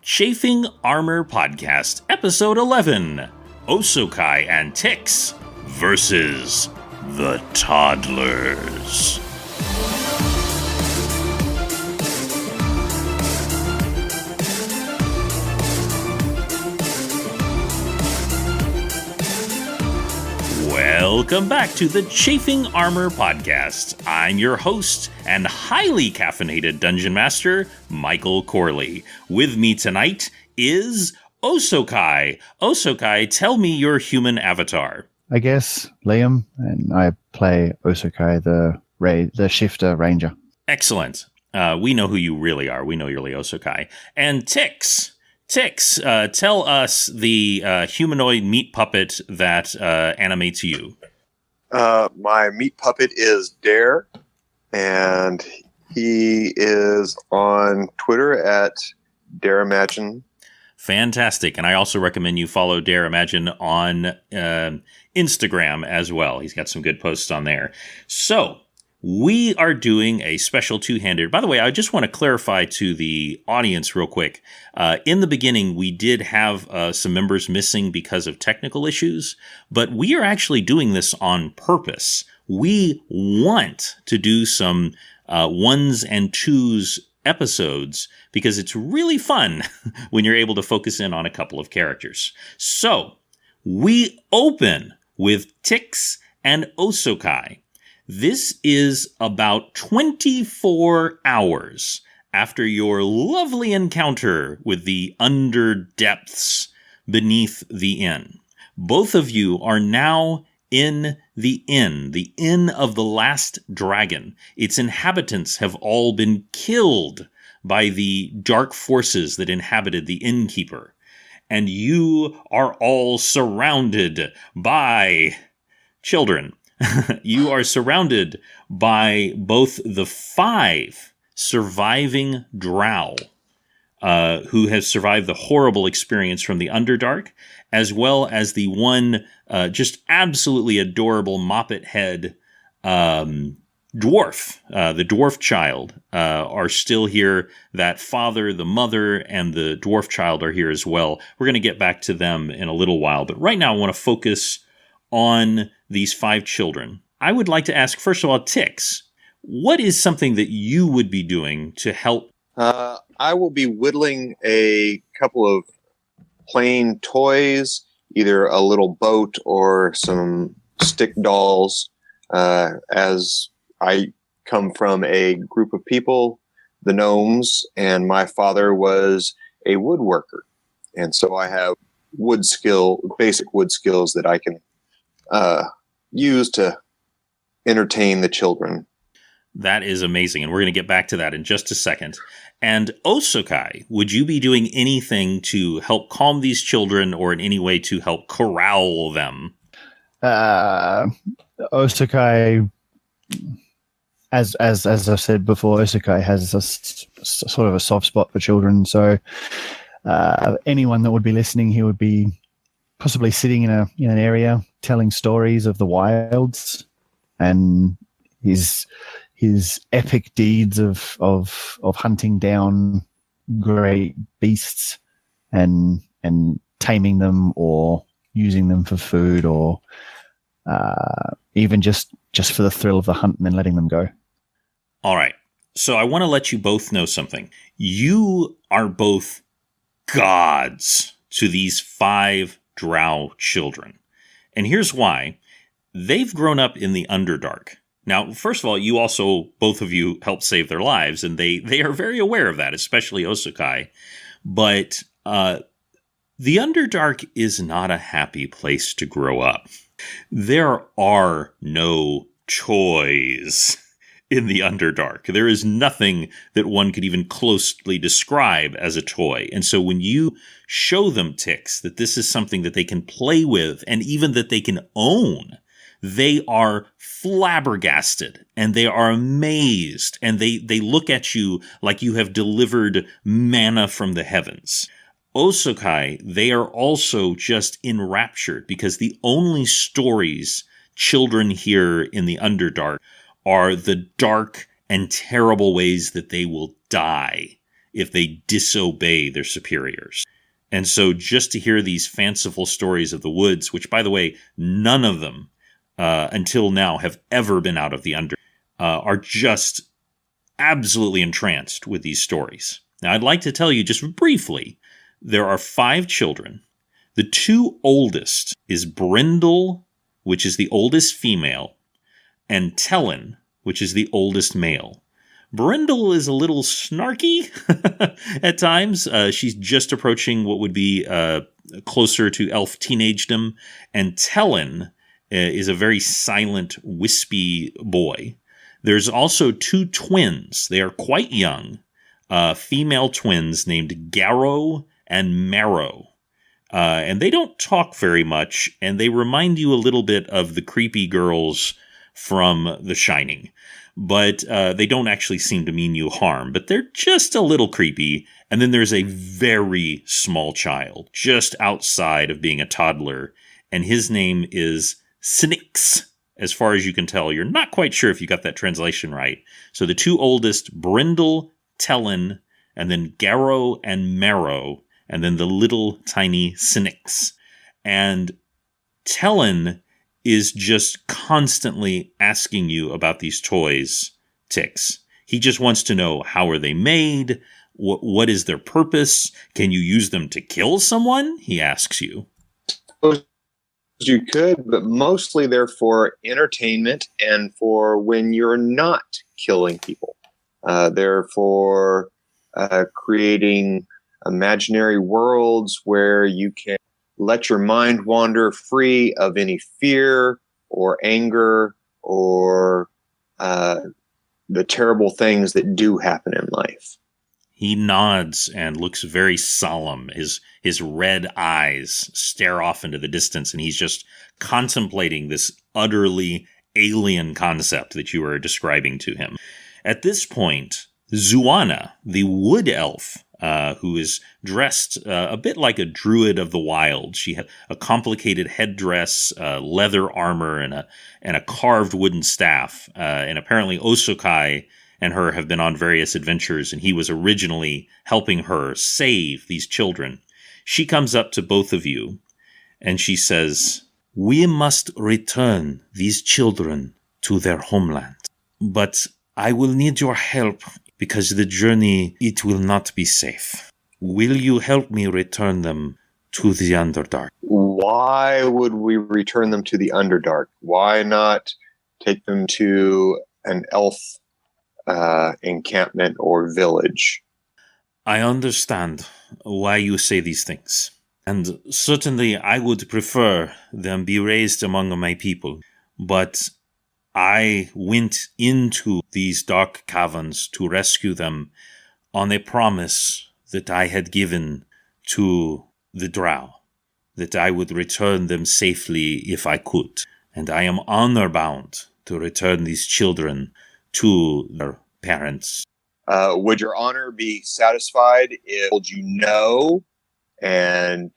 Chafing Armor Podcast, Episode 11, Osokai and Ticks versus the Toddlers. Welcome back to the Chafing Armor Podcast. I'm your host and highly caffeinated Dungeon Master, Michael Corley. With me tonight is Osokai. Osokai, tell me your human avatar. I guess Liam, and I play Osokai, the Shifter Ranger. Excellent. We know who you really are. We know you're really Osokai. And Ticks. Ticks, tell us the humanoid meat puppet that animates you. My meat puppet is Dare, and he is on Twitter at Dare Imagine. Fantastic. And I also recommend you follow Dare Imagine on Instagram as well. He's got some good posts on there. So, we are doing a special two-handed. By the way, I just want to clarify to the audience real quick. In the beginning, we did have some members missing because of technical issues, but we are actually doing this on purpose. We want to do some ones and twos episodes because it's really fun when you're able to focus in on a couple of characters. So, we open with Ticks and Osokai. This is about 24 hours after your lovely encounter with the underdepths beneath the inn. Both of you are now in the inn of the last dragon. Its inhabitants have all been killed by the dark forces that inhabited the innkeeper. And you are all surrounded by children. You are surrounded by both the 5 surviving drow who have survived the horrible experience from the Underdark, as well as the one just absolutely adorable moppet head dwarf. The dwarf child are still here. That father, the mother, and the dwarf child are here as well. We're going to get back to them in a little while, but right now I want to focus on these 5 children. I would like to ask, first of all, Ticks, what is something that you would be doing to help? I will be whittling a couple of plain toys, either a little boat or some stick dolls, as I come from a group of people, the gnomes, and my father was a woodworker. And so I have basic wood skills that I can use to entertain the children. That is amazing, and we're going to get back to that in just a second. And Osokai, would you be doing anything to help calm these children or in any way to help corral them? Osokai, as I've said before, Osokai has a sort of a soft spot for children, so anyone that would be listening, he would be possibly sitting in an area telling stories of the wilds and his epic deeds of hunting down great beasts and taming them or using them for food or even just for the thrill of the hunt and then letting them go. All right. So I want to let you both know something. You are both gods to these 5 drow children. And here's why. They've grown up in the Underdark. Now, first of all, you also, both of you, helped save their lives, and they are very aware of that, especially Osokai. But the Underdark is not a happy place to grow up. There are no toys in the Underdark. There is nothing that one could even closely describe as a toy. And so when you show them, Ticks, that this is something that they can play with and even that they can own, they are flabbergasted and they are amazed and they look at you like you have delivered manna from the heavens. Osokai, they are also just enraptured because the only stories children hear in the Underdark are the dark and terrible ways that they will die if they disobey their superiors. And so just to hear these fanciful stories of the woods, which, by the way, none of them until now have ever been out of the Underdark, are just absolutely entranced with these stories. Now, I'd like to tell you just briefly, there are 5 children. The 2 oldest is Brindle, which is the oldest female, and Tellin, which is the oldest male. Brindle is a little snarky at times. She's just approaching what would be closer to elf teenagedom. And Tellin is a very silent, wispy boy. There's also 2 twins. They are quite young, female twins named Garrow and Marrow. And they don't talk very much, and they remind you a little bit of the creepy girls from The Shining. But they don't actually seem to mean you harm, but they're just a little creepy. And then there's a very small child, just outside of being a toddler, and his name is Snix. As far as you can tell, you're not quite sure if you got that translation right. So the 2 oldest, Brindle, Tellin, and then Garrow and Marrow, and then the little tiny Snix. And Tellin is just constantly asking you about these toys, Tix. He just wants to know, how are they made? What is their purpose? Can you use them to kill someone? He asks you. You could, but mostly they're for entertainment and for when you're not killing people. They're for creating imaginary worlds where you can let your mind wander free of any fear or anger or the terrible things that do happen in life. He nods and looks very solemn. His red eyes stare off into the distance, and he's just contemplating this utterly alien concept that you are describing to him. At this point, Zuana, the wood elf, who is dressed a bit like a druid of the wild. She had a complicated headdress, leather armor, and a carved wooden staff. And apparently Osokai and her have been on various adventures, and he was originally helping her save these children. She comes up to both of you, and she says, "We must return these children to their homeland. But I will need your help, because the journey, it will not be safe. Will you help me return them to the Underdark?" Why would we return them to the Underdark? Why not take them to an elf encampment or village? I understand why you say these things. And certainly I would prefer them be raised among my people. But I went into these dark caverns to rescue them on a promise that I had given to the Drow, that I would return them safely if I could. And I am honor-bound to return these children to their parents. Would your honor be satisfied if you know and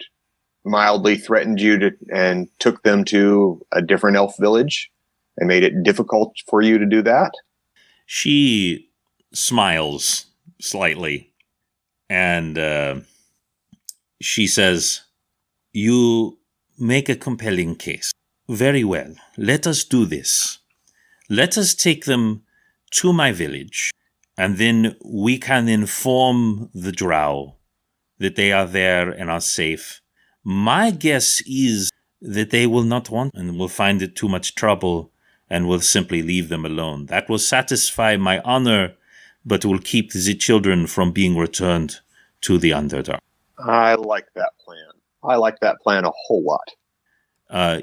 mildly threatened you and took them to a different elf village and made it difficult for you to do that? She smiles slightly, and she says, "You make a compelling case. Very well. Let us do this. Let us take them to my village, and then we can inform the Drow that they are there and are safe. My guess is that they will not want and will find it too much trouble and will simply leave them alone. That will satisfy my honor, but will keep the children from being returned to the Underdark." I like that plan. I like that plan a whole lot.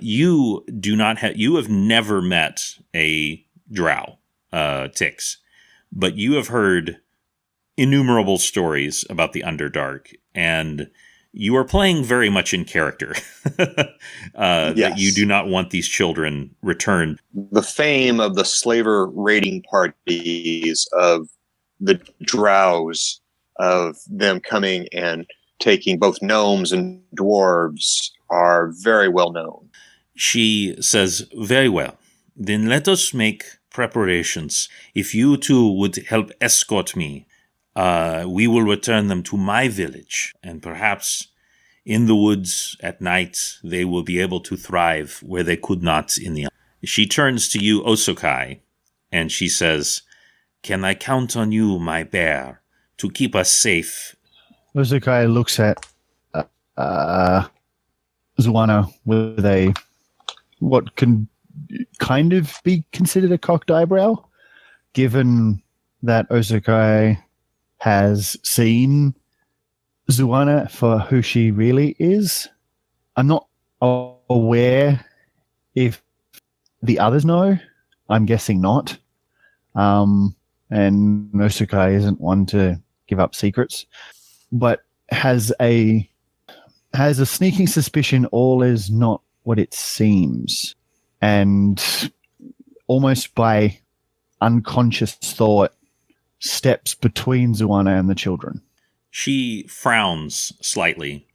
You have never met a Drow, Tix, but you have heard innumerable stories about the Underdark, and you are playing very much in character. Yes. That you do not want these children returned. The fame of the slaver raiding parties of the Drows, of them coming and taking both gnomes and dwarves, are very well known. She says, "Very well. Then let us make preparations. If you two would help escort me, we will return them to my village, and perhaps in the woods at night they will be able to thrive where they could not in the... She turns to you, Osokai, and she says, "Can I count on you, my bear, to keep us safe?" Uzukai looks at Zuana with a what can kind of be considered a cocked eyebrow, given that Uzukai has seen Zuana for who she really is. I'm not aware if the others know. I'm guessing not. And Uzukai isn't one to give up secrets, but has a sneaking suspicion all is not what it seems, and almost by unconscious thought steps between Zuana and the children. She frowns slightly,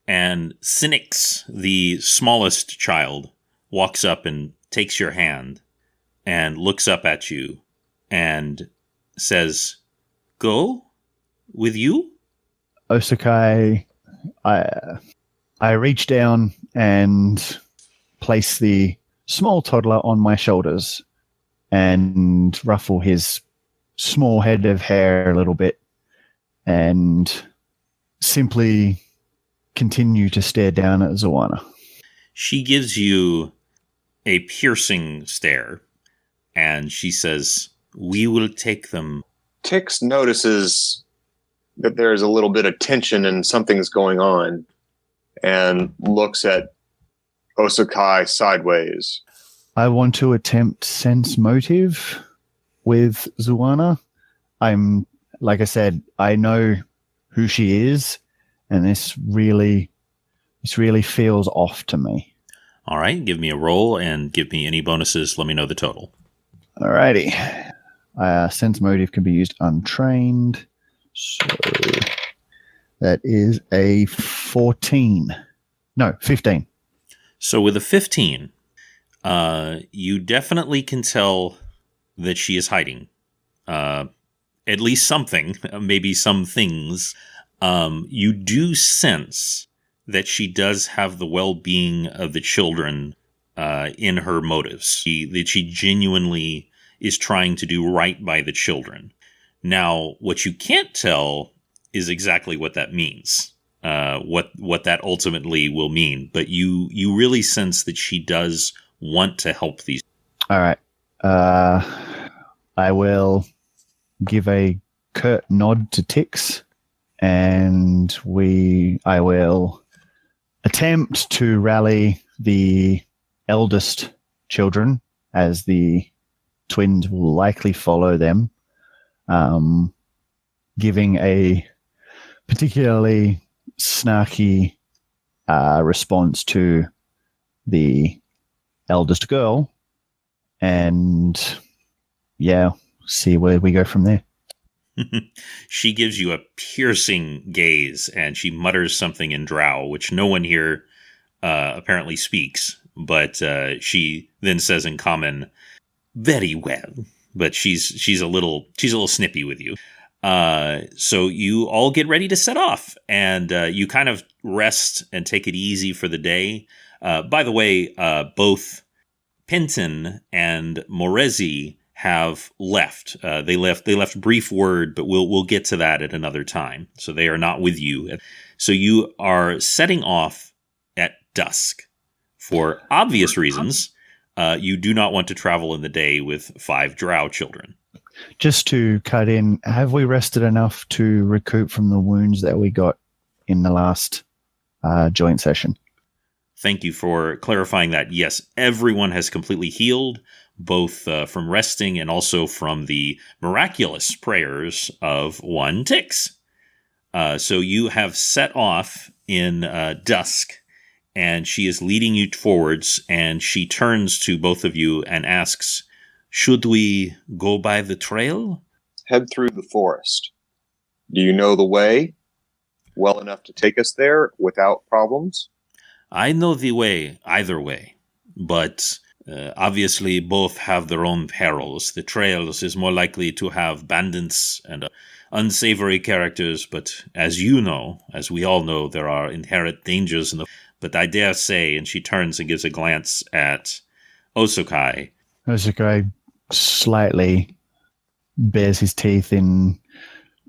and Cynics, the smallest child, walks up and takes your hand and looks up at you and says, "Go? With you?" Osokai, I reach down and place the small toddler on my shoulders and ruffle his small head of hair a little bit and simply continue to stare down at Zuana. She gives you a piercing stare, and she says, "We will take them." Tix notices that there's a little bit of tension and something's going on, and looks at Osokai sideways. I want to attempt sense motive with Zuana. I'm, like I said, I know who she is, and this really feels off to me. All right, give me a roll and give me any bonuses. Let me know the total. Alrighty. Sense motive can be used untrained. So that is a 14. No, 15. So with a 15, you definitely can tell that she is hiding. At least something, maybe some things. You do sense that she does have the well-being of the children in her motives. That she genuinely is trying to do right by the children. Now, what you can't tell is exactly what that means, what that ultimately will mean. But you really sense that she does want to help these. All right. I will give a curt nod to Tix, and I will attempt to rally the eldest children, as the twins will likely follow them, giving a particularly snarky response to the eldest girl, and see where we go from there. She gives you a piercing gaze, and she mutters something in Drow, which no one here apparently speaks, but she then says in Common, "Very well." But she's a little snippy with you. So you all get ready to set off, and you kind of rest and take it easy for the day. By the way, both Penton and Morezi have left. They left brief word, but we'll get to that at another time. So they are not with you. So you are setting off at dusk. For obvious reasons, you do not want to travel in the day with 5 drow children. Just to cut in, have we rested enough to recoup from the wounds that we got in the last joint session? Thank you for clarifying that. Yes, everyone has completely healed, both from resting and also from the miraculous prayers of one Tix. So you have set off in dusk, and she is leading you forwards, and she turns to both of you and asks, "Should we go by the trail?" Head through the forest. Do you know the way well enough to take us there without problems? I know the way either way, but Obviously, both have their own perils. The trails is more likely to have bandits and unsavory characters, but as you know, as we all know, there are inherent dangers in the. But I dare say, and she turns and gives a glance at Osokai. Osokai slightly bares his teeth in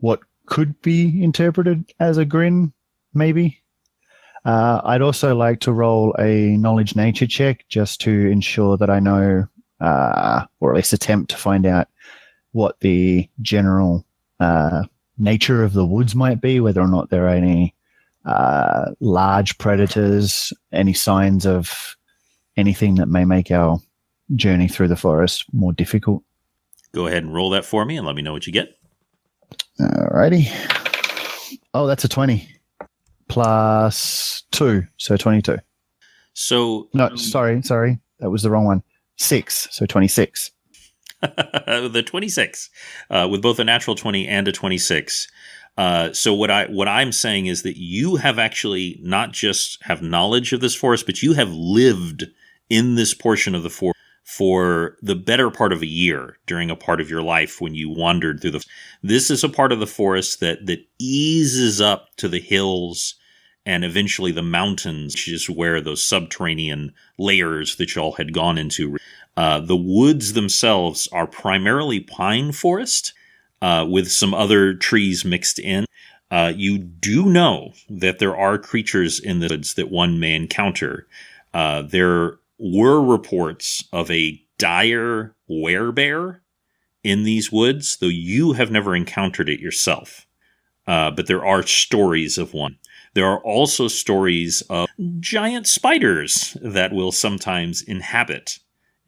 what could be interpreted as a grin, maybe. I'd also like to roll a knowledge nature check just to ensure that I know, or at least attempt to find out what the general nature of the woods might be, whether or not there are any large predators, any signs of anything that may make our journey through the forest more difficult. Go ahead and roll that for me and let me know what you get. Alrighty. Oh, that's a 20. Plus 2, so 22. So no, sorry, that was the wrong one. 6, so 26. The 26, with both a natural 20 and a 26. So what I'm saying is that you have actually not just have knowledge of this forest, but you have lived in this portion of the forest for the better part of a year during a part of your life when you wandered through the. This is a part of the forest that eases up to the hills and eventually the mountains, which is where those subterranean layers that y'all had gone into. The woods themselves are primarily pine forest with some other trees mixed in. You do know that there are creatures in the woods that one may encounter. There were reports of a dire werebear in these woods, though you have never encountered it yourself. But there are stories of one. There are also stories of giant spiders that will sometimes inhabit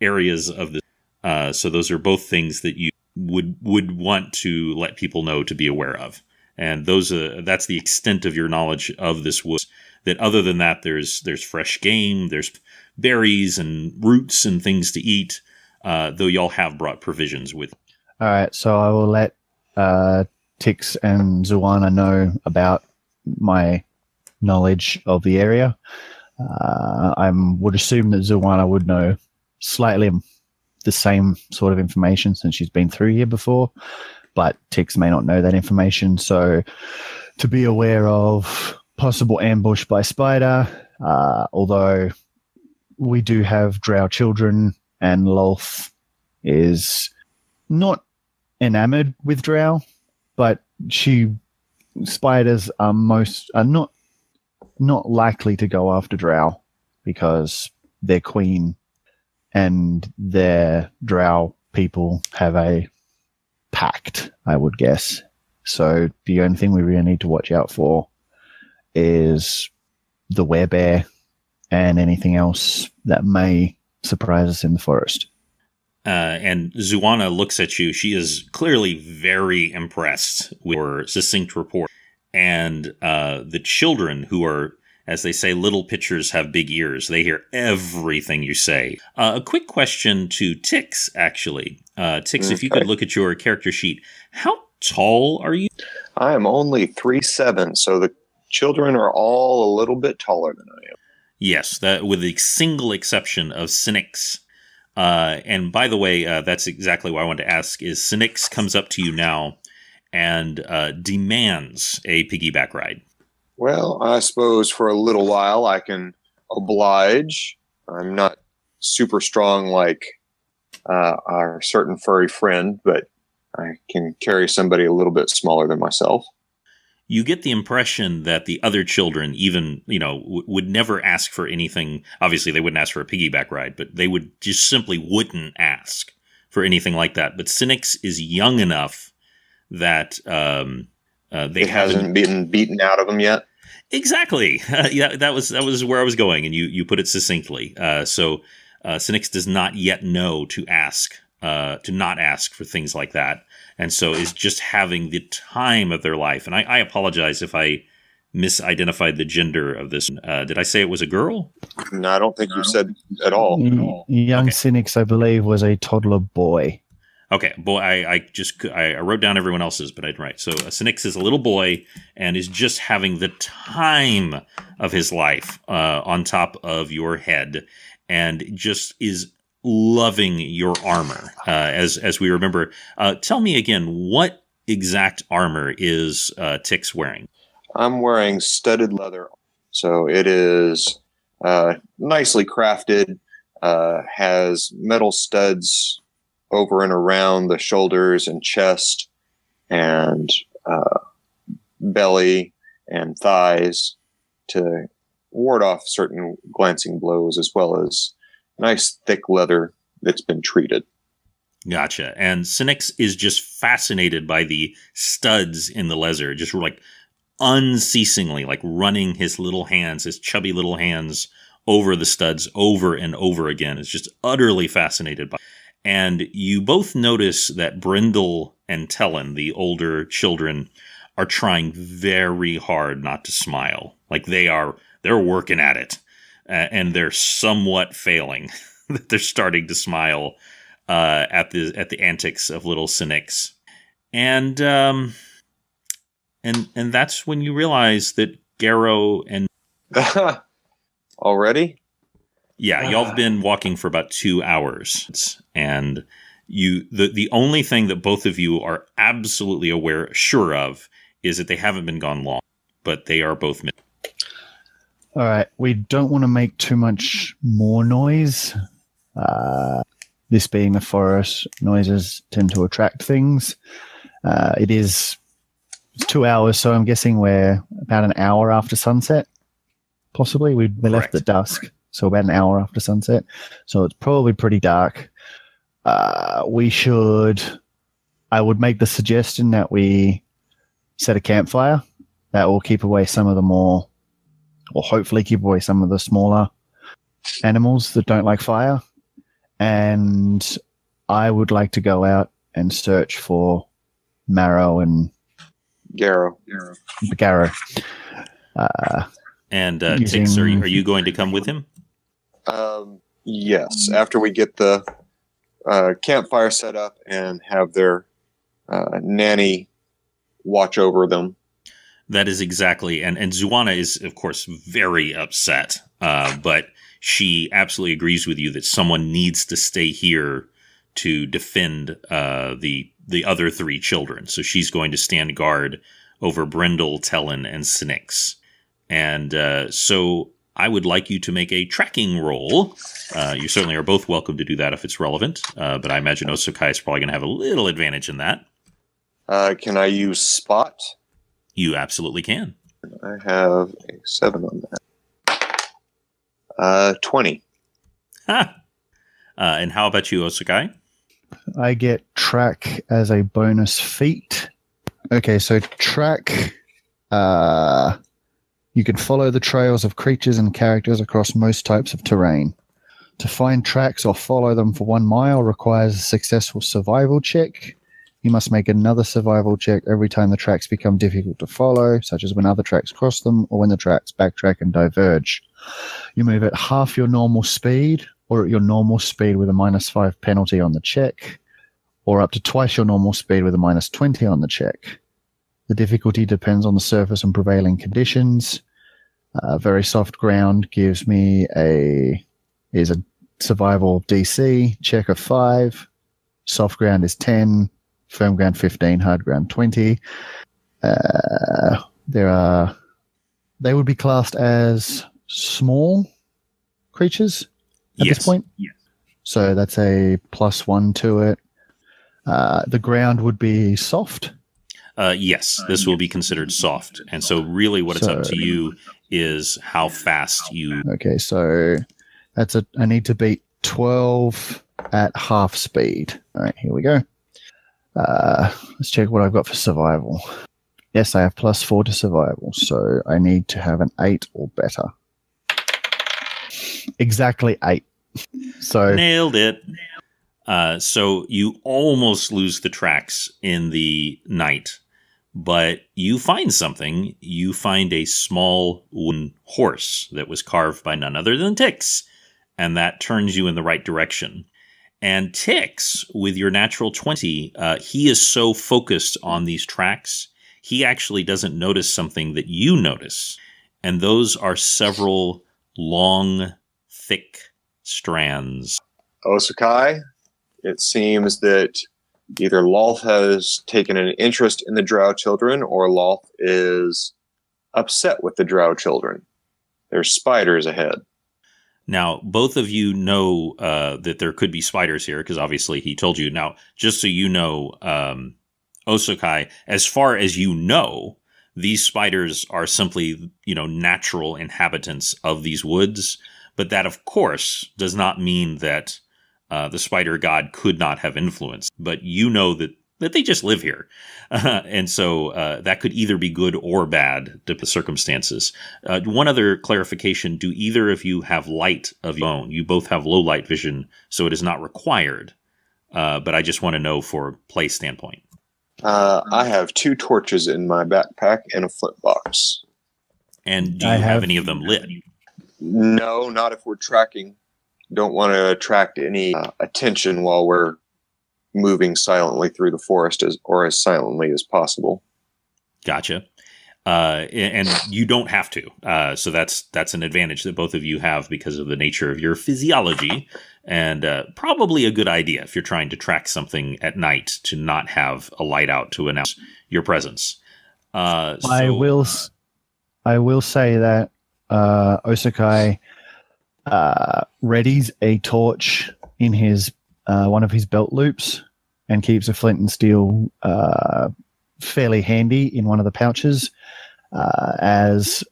areas of the. So those are both things that you would want to let people know to be aware of. And that's the extent of your knowledge of this woods. That other than that, there's fresh game, there's berries and roots and things to eat, though y'all have brought provisions with. All right, so I will let Tix and Zuana know about my knowledge of the area. I would assume that Zuana would know slightly the same sort of information since she's been through here before, but Tix may not know that information. So to be aware of possible ambush by spider, although we do have drow children and Lolth is not enamored with drow, but spiders are not likely to go after drow because their queen and their drow people have a pact, I would guess. So the only thing we really need to watch out for is the werebear and anything else that may surprise us in the forest. And Zuana looks at you. She is clearly very impressed with your succinct report. And the children, who are, as they say, little pitchers have big ears. They hear everything you say. A quick question to Tix, actually. Tix, if you could look at your character sheet. How tall are you? I am only 3'7", so the children are all a little bit taller than I am. Yes, with the single exception of Cynics. And by the way, that's exactly what I wanted to ask, is Cynics comes up to you now and demands a piggyback ride. Well, I suppose for a little while I can oblige. I'm not super strong like our certain furry friend, but I can carry somebody a little bit smaller than myself. You get the impression that the other children even, would never ask for anything. Obviously, they wouldn't ask for a piggyback ride, but they would just simply wouldn't ask for anything like that. But Cynics is young enough that they hasn't been beaten out of them yet. Exactly. Yeah, that was where I was going, and you put it succinctly. So Cynics does not yet know to not ask for things like that. And so is just having the time of their life. And I apologize if I misidentified the gender of this. Did I say it was a girl? No, I don't think you said at all. Young Okay. Cynics, I believe, was a toddler boy. Okay, boy, I wrote down everyone else's, but I didn't write. So Cynics is a little boy and is just having the time of his life on top of your head, and just is loving your armor. As we remember, tell me again, what exact armor is Tix wearing? I'm wearing studded leather. So it is nicely crafted, has metal studs over and around the shoulders and chest and belly and thighs to ward off certain glancing blows, as well as nice thick leather that's been treated. Gotcha. And Sinix is just fascinated by the studs in the leather, just like unceasingly, like running his little hands, his chubby little hands over the studs over and over again. Is just utterly fascinated by it. And you both notice that Brindle and Tellin, the older children, are trying very hard not to smile. Like they're working at it, and they're somewhat failing. They're starting to smile at the antics of little Sinix, and that's when you realize that Garrow and already, yeah, y'all have been walking for about 2 hours, and the only thing that both of you are absolutely sure of is that they haven't been gone long, but they are both missing. All right, we don't want to make too much more noise. This being a forest, noises tend to attract things. It's 2 hours, so I'm guessing we're about an hour after sunset, possibly. We left at dusk, so about an hour after sunset. So it's probably pretty dark. I would make the suggestion that we set a campfire that will keep away some of the more, or hopefully keep away some of the smaller animals that don't like fire. And I would like to go out and search for Marrow and Garrow. And Tix, are you going to come with him? Yes, after we get the campfire set up and have their nanny watch over them. That is exactly, and Zuana is, of course, very upset, but she absolutely agrees with you that someone needs to stay here to defend the other three children. So she's going to stand guard over Brindle, Tellin, and Sinix. And so I would like you to make a tracking roll. You certainly are both welcome to do that if it's relevant, but I imagine Osokai is probably going to have a little advantage in that. Can I use spot? You absolutely can. I have a 7 on that. 20. Ha! And how about you, Osokai? I get track as a bonus feat. Okay, so track, you can follow the trails of creatures and characters across most types of terrain. To find tracks or follow them for 1 mile requires a successful survival check. You must make another survival check every time the tracks become difficult to follow, such as when other tracks cross them or when the tracks backtrack and diverge. You move at half your normal speed or at your normal speed with a -5 penalty on the check, or up to twice your normal speed with a -20 on the check. The difficulty depends on the surface and prevailing conditions. Very soft ground gives me a survival DC check of 5. Soft ground is 10. Firm ground 15, hard ground 20. They would be classed as small creatures at this point. Yes. So that's a +1 to it. The ground would be soft. Yes, this will be considered soft. And so really what it's up to you is how fast you... Okay, so I need to beat 12 at half speed. All right, here we go. Let's check what I've got for survival. Yes, I have +4 to survival, so I need to have an 8 or better. Exactly 8. So nailed it. So you almost lose the tracks in the night, but you find something. You find a small wooden horse that was carved by none other than Tix, and that turns you in the right direction. And Tix, with your natural 20, he is so focused on these tracks, he actually doesn't notice something that you notice. And those are several long, thick strands Osakai, it seems that either Lolth has taken an interest in the Drow children, or Lolth is upset with the Drow children. There's spiders ahead. Now, both of you know that there could be spiders here, because obviously he told you. Now, just so you know, Osakai, as far as you know, these spiders are simply, natural inhabitants of these woods. But that, of course, does not mean that the spider god could not have influence. But you know that they just live here. And so that could either be good or bad, to the circumstances. One other clarification, do either of you have light of your own? You both have low light vision, so it is not required. But I just want to know for play standpoint. I have 2 torches in my backpack and a flint box. And do you have any of them lit? No, not if we're tracking. Don't want to attract any attention while we're moving silently through the forest, as silently as possible. Gotcha. And you don't have to. So that's an advantage that both of you have because of the nature of your physiology, and probably a good idea if you're trying to track something at night to not have a light out to announce your presence. I will say that Osakai readies a torch in his one of his belt loops and keeps a flint and steel fairly handy in one of the pouches, as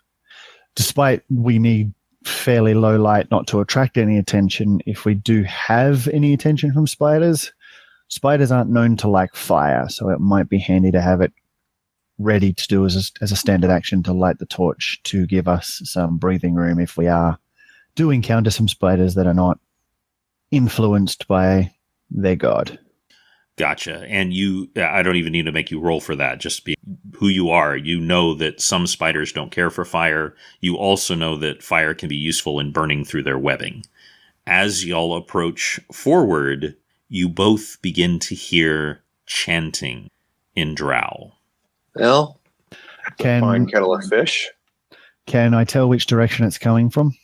despite we need fairly low light not to attract any attention, if we do have any attention from spiders aren't known to like fire, so it might be handy to have it ready to do as a standard action to light the torch to give us some breathing room if we do encounter some spiders that are not influenced by their god. Gotcha. And I don't even need to make you roll for that. Just be who you are. You know that some spiders don't care for fire. You also know that fire can be useful in burning through their webbing. As y'all approach forward, you both begin to hear chanting in Drow. Well, fine kettle of fish. Can I tell which direction it's coming from?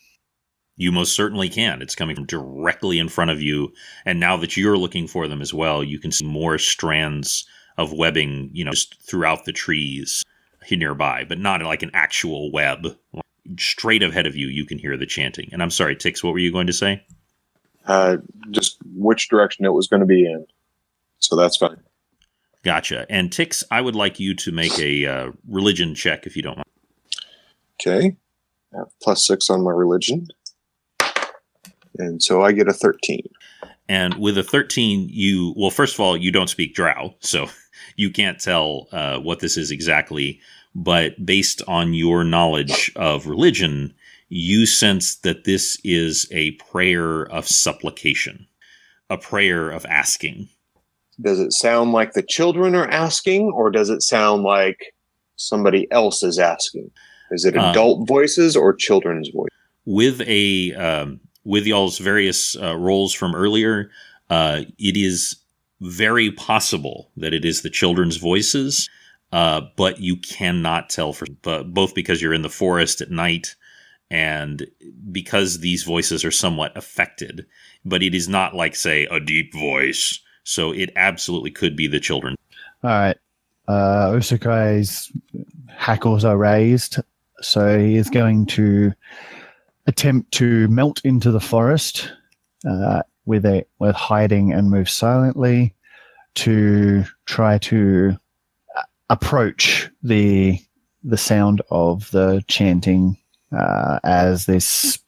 You most certainly can. It's coming from directly in front of you. And now that you're looking for them as well, you can see more strands of webbing, just throughout the trees here nearby, but not like an actual web. Straight ahead of you, you can hear the chanting. And I'm sorry, Tix, what were you going to say? Just which direction it was going to be in. So that's fine. Gotcha. And Tix, I would like you to make a religion check if you don't mind. Okay. I have +6 on my religion. And so I get a 13. And with a 13, first of all, you don't speak Drow, so you can't tell what this is exactly. But based on your knowledge of religion, you sense that this is a prayer of supplication, a prayer of asking. Does it sound like the children are asking, or does it sound like somebody else is asking? Is it adult voices or children's voices? With y'all's various roles from earlier, it is very possible that it is the children's voices, but you cannot tell both because you're in the forest at night and because these voices are somewhat affected. But it is not like, say, a deep voice. So it absolutely could be the children. All right. Osakai's hackles are raised, so he is going to attempt to melt into the forest with hiding and move silently to try to approach the sound of the chanting, as this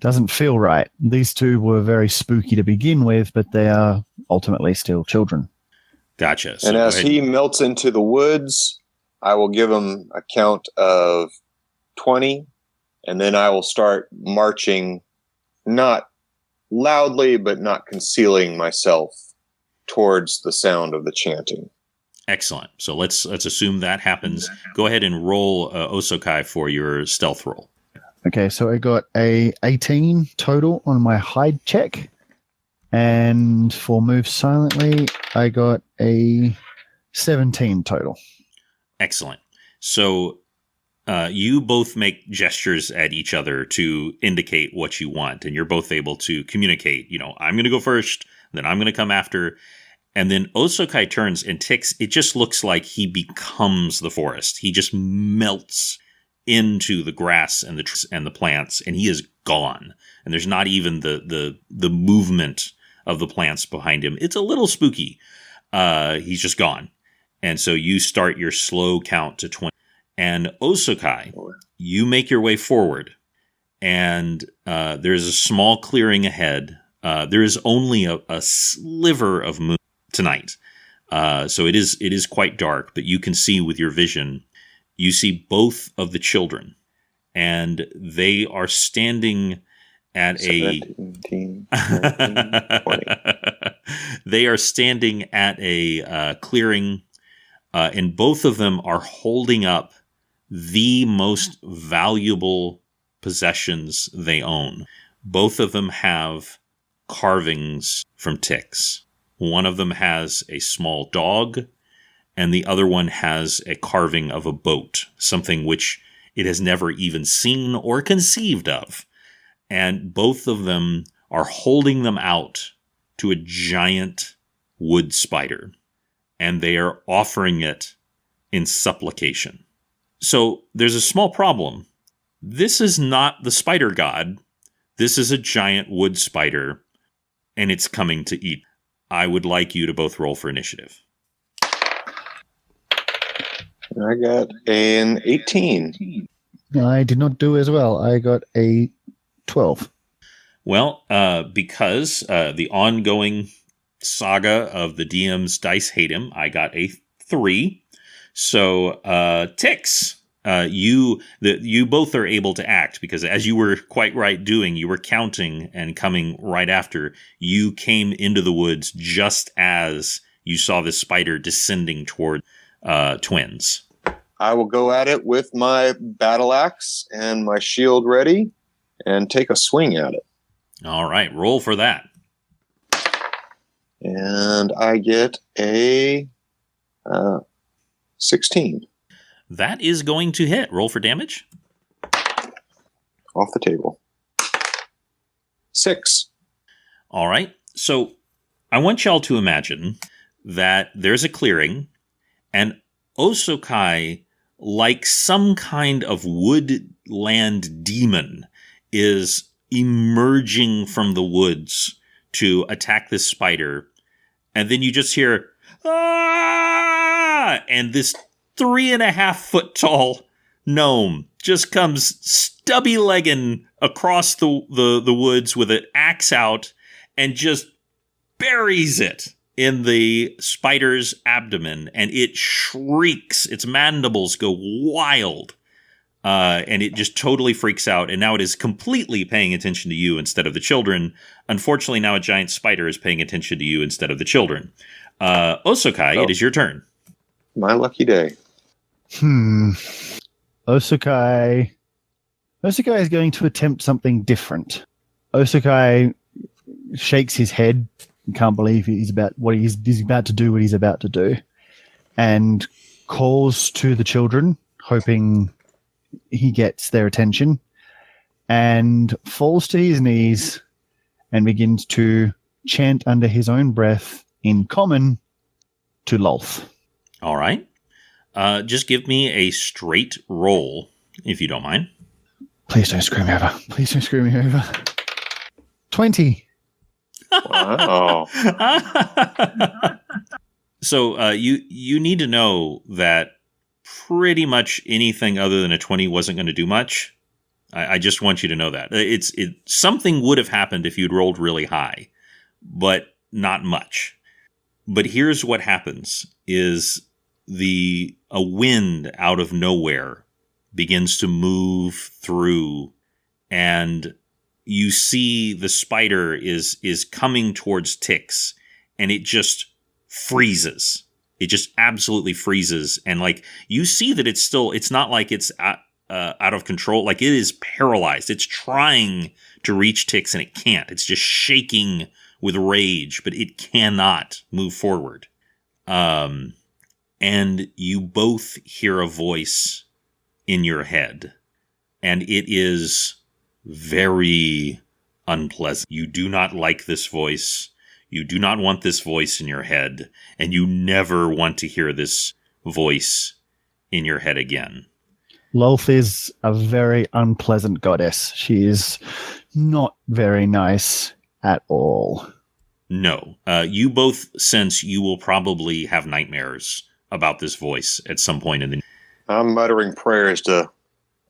doesn't feel right. These two were very spooky to begin with, but they are ultimately still children. Gotcha. So and as he melts into the woods, I will give him a count of 20. And then I will start marching, not loudly, but not concealing myself towards the sound of the chanting. Excellent. So let's assume that happens. Go ahead and roll Osakai for your stealth roll. Okay, so I got a 18 total on my hide check. And for move silently, I got a 17 total. Excellent. So you both make gestures at each other to indicate what you want, and you're both able to communicate. I'm going to go first, then I'm going to come after. And then Osokai turns and Tix, it just looks like he becomes the forest. He just melts into the grass and the trees and the plants, and he is gone. And there's not even the movement of the plants behind him. It's a little spooky. He's just gone. And so you start your slow count to 20. And Osokai, you make your way forward. And there's a small clearing ahead. There is only a sliver of moon tonight. So it is quite dark, but you can see with your vision, you see both of the children, and they are standing at 17, 19, 20. They are standing at a clearing, and both of them are holding up the most valuable possessions they own. Both of them have carvings from Tix. One of them has a small dog, and the other one has a carving of a boat, something which it has never even seen or conceived of. And both of them are holding them out to a giant wood spider, and they are offering it in supplication. So there's a small problem. This is not the spider god. This is a giant wood spider, and it's coming to eat. I would like you to both roll for initiative. I got an 18. I did not do as well. I got a 12. Well, because the ongoing saga of the DM's dice hate him, I got a 3. So, Tix, you both are able to act, because as you were quite right doing, you were counting and coming right after. You came into the woods just as you saw this spider descending toward twins. I will go at it with my battle axe and my shield ready and take a swing at it. All right, roll for that. And I get a 16. That is going to hit. Roll for damage. Off the table. 6. All right. So I want y'all to imagine that there's a clearing, and Osokai, like some kind of woodland demon, is emerging from the woods to attack this spider. And then you just hear, "Ah!" And this 3.5 foot tall gnome just comes stubby legging across the woods with an axe out and just buries it in the spider's abdomen, and it shrieks. Its mandibles go wild, and it just totally freaks out. And now it is completely paying attention to you instead of the children. Unfortunately, now a giant spider is paying attention to you instead of the children. Osokai, It is your turn. My lucky day. Osokai is going to attempt something different. Osokai shakes his head and can't believe he's about to do, and calls to the children, hoping he gets their attention, and falls to his knees and begins to chant under his own breath in common to Lolth. All right. Just give me a straight roll, if you don't mind. Please don't screw me over. Please don't screw me over. 20. Wow. So you need to know that pretty much anything other than a 20 wasn't going to do much. I just want you to know that. Something would have happened if you'd rolled really high, but not much. But here's what happens is a wind out of nowhere begins to move through, and you see the spider is coming towards Tix, and it just freezes. It just absolutely freezes. And you see that it's not like it's out of control. Like, it is paralyzed. It's trying to reach Tix and it can't. It's just shaking with rage, but it cannot move forward. And you both hear a voice in your head. And it is very unpleasant. You do not like this voice. You do not want this voice in your head. And you never want to hear this voice in your head again. Lolth is a very unpleasant goddess. She is not very nice at all. No. You both sense you will probably have nightmares about this voice at some point in the... I'm muttering prayers to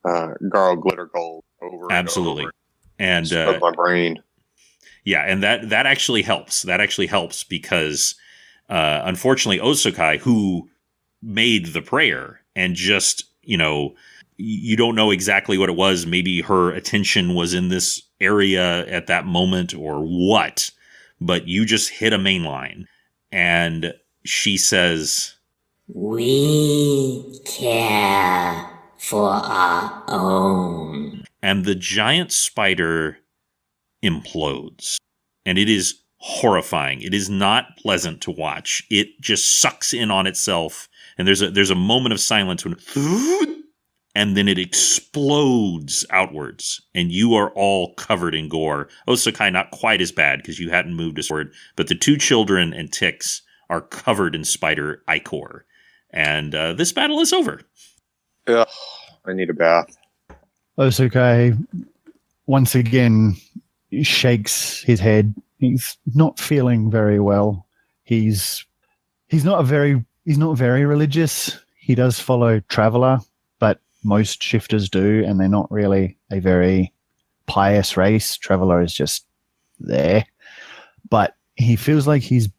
Garl Glitter Gold over Absolutely. and over. My brain. Yeah, and that actually helps. That actually helps because, unfortunately, Osokai, who made the prayer and just, you don't know exactly what it was. Maybe her attention was in this area at that moment or what, but you just hit a main line. And she says, "We care for our own." And the giant spider implodes. And it is horrifying. It is not pleasant to watch. It just sucks in on itself. And there's a moment of silence when and then it explodes outwards. And you are all covered in gore. Osokai, not quite as bad because you hadn't moved us forward. But the two children and Tix are covered in spider ichor. And this battle is over. Ugh, I need a bath. Osokai once again shakes his head. He's not feeling very well. He's not very religious. He does follow Traveler, but most shifters do, and they're not really a very pious race. Traveler is just there. But he feels like he's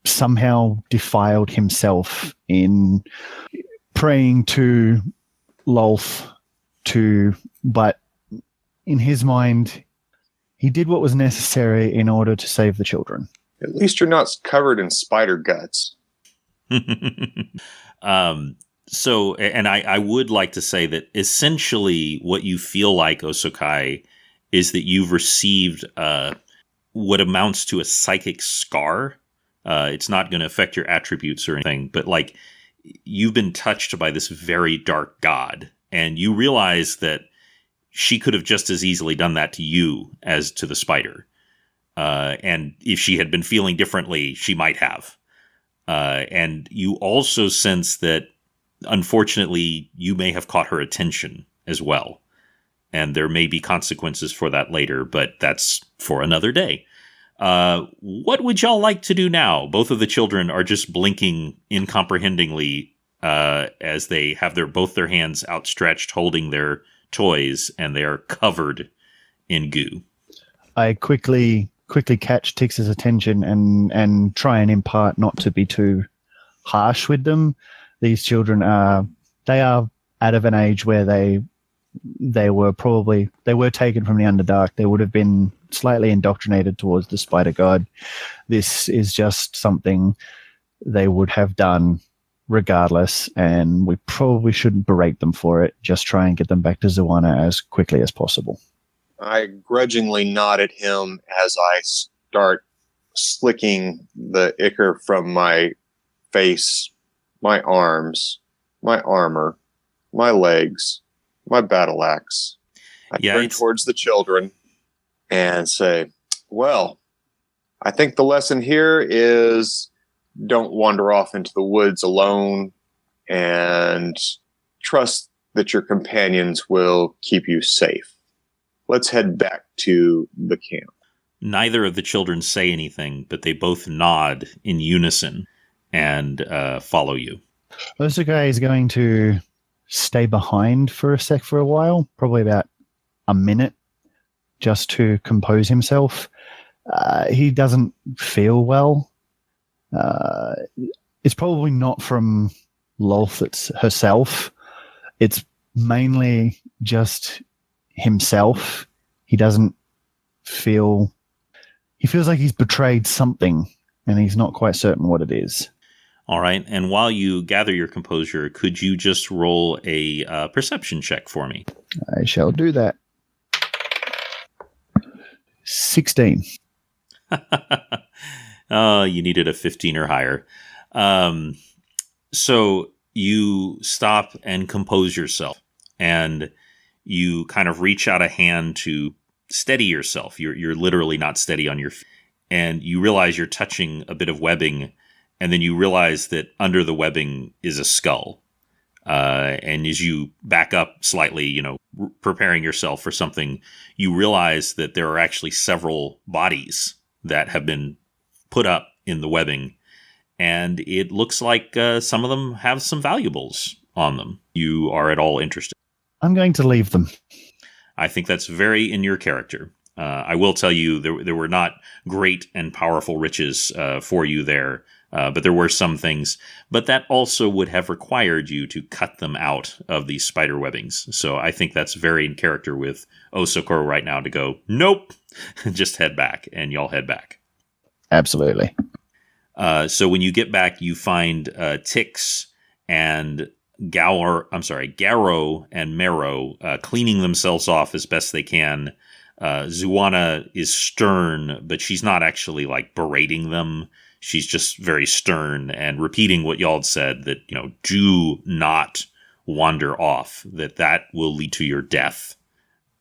somehow defiled himself in praying to Lolth but in his mind, he did what was necessary in order to save the children. At least you're not covered in spider guts. So, and I would like to say that essentially what you feel like, Osokai, is that you've received what amounts to a psychic scar. It's not going to affect your attributes or anything, but like you've been touched by this very dark god, and you realize that she could have just as easily done that to you as to the spider. And if she had been feeling differently, she might have. And you also sense that, unfortunately, you may have caught her attention as well. And there may be consequences for that later, but that's for another day. What would y'all like to do now? Both of the children are just blinking incomprehendingly as they have both their hands outstretched holding their toys, and they are covered in goo. I quickly catch Tix's attention and try and impart not to be too harsh with them. These children are out of an age where they were taken from the Underdark. They would have been slightly indoctrinated towards the Spider God. This is just something they would have done regardless, and we probably shouldn't berate them for it. Just try and get them back to Zawana as quickly as possible. I grudgingly nod at him as I start slicking the ichor from my face, my arms, my armor, my legs, my battle axe. I turn towards the children and say, well, I think the lesson here is don't wander off into the woods alone, and trust that your companions will keep you safe. Let's head back to the camp. Neither of the children say anything, but they both nod in unison and follow you. Osokai is going to stay behind for a while, probably about a minute, just to compose himself. He doesn't feel well. It's probably not from Lolth herself. It's mainly just himself. He doesn't feel... He feels like he's betrayed something, and he's not quite certain what it is. All right, and while you gather your composure, could you just roll a perception check for me? I shall do that. 16. You needed a 15 or higher. So you stop and compose yourself. and you kind of reach out a hand to steady yourself. You're literally not steady on your feet. And you realize you're touching a bit of webbing, and then you realize that under the webbing is a skull. And as you back up slightly, preparing yourself for something, you realize that there are actually several bodies that have been put up in the webbing. And it looks like some of them have some valuables on them. You are at all interested? I'm going to leave them. I think that's very in your character. I will tell you there were not great and powerful riches for you there, but there were some things. But that also would have required you to cut them out of these spider webbings. So I think that's very in character with Osokoro right now to go, nope, just head back, and y'all head back. Absolutely. So when you get back, you find Tix and Garrow and Mero cleaning themselves off as best they can. Zuana is stern, but she's not actually like berating them. She's just very stern and repeating what y'all had said, that, do not wander off, that will lead to your death.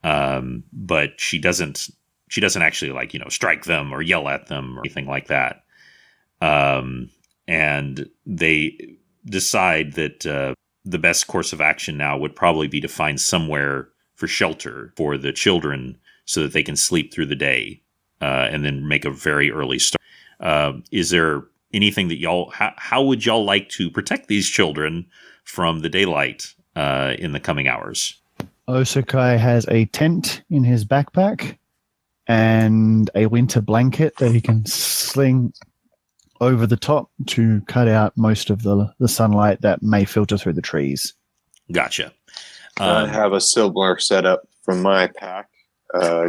But she doesn't actually strike them or yell at them or anything like that. And they decide that, the best course of action now would probably be to find somewhere for shelter for the children so that they can sleep through the day, and then make a very early start. Is there anything that how would y'all like to protect these children from the daylight in the coming hours? Osakai has a tent in his backpack and a winter blanket that he can sling over the top to cut out most of the sunlight that may filter through the trees. Gotcha. I have a similar setup from my pack,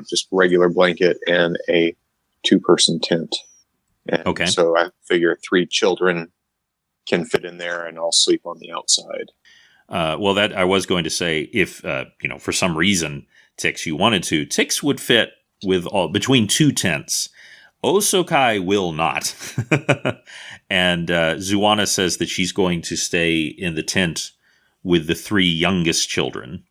just regular blanket and a 2-person tent. And okay. So I figure 3 children can fit in there, and I'll sleep on the outside. Well, that I was going to say, if for some reason Tix you wanted to, Tix would fit with between 2 tents. Osokai will not. And Zuana says that she's going to stay in the tent with the 3 youngest children,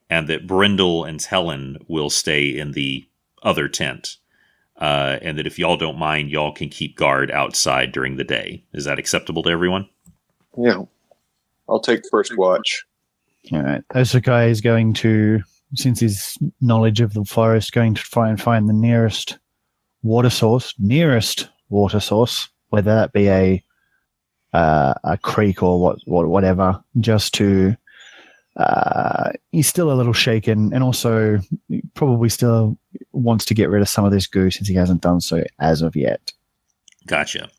and that Brindle and Helen will stay in the other tent. And that if y'all don't mind, y'all can keep guard outside during the day. Is that acceptable to everyone? Yeah. I'll take first watch. All right. Osakai is going to, since his knowledge of the forest, going to try and find the nearest water source, whether that be a creek or whatever, just to. He's still a little shaken, and also probably still wants to get rid of some of this goo since he hasn't done so as of yet. Gotcha.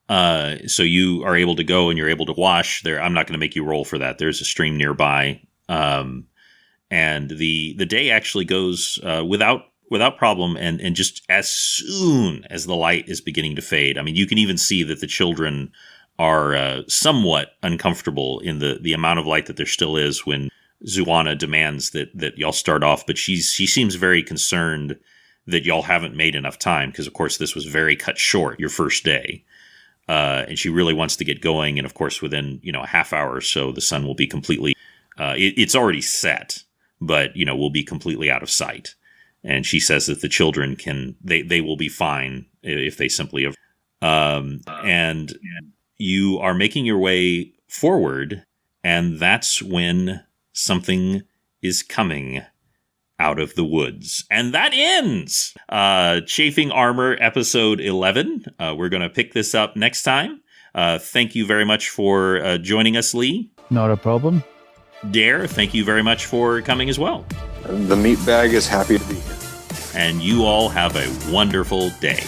So you are able to go and you're able to wash there. I'm not going to make you roll for that. There's a stream nearby. And the day actually goes without problem, and just as soon as the light is beginning to fade. I mean, you can even see that the children are somewhat uncomfortable in the amount of light that there still is when Zuana demands that y'all start off. But she seems very concerned that y'all haven't made enough time, because, of course, this was very cut short, your first day. And she really wants to get going. And, of course, within, a half hour or so, the sun will be completely it's already set, but, will be completely out of sight. And she says that the children they will be fine if they simply and you are making your way forward, and that's when something is coming out of the woods. And that ends Chafing Armor episode 11. We're going to pick this up next time. Thank you very much for joining us, Lee. Not a problem. Dare, thank you very much for coming as well. The meat bag is happy to be here. And you all have a wonderful day.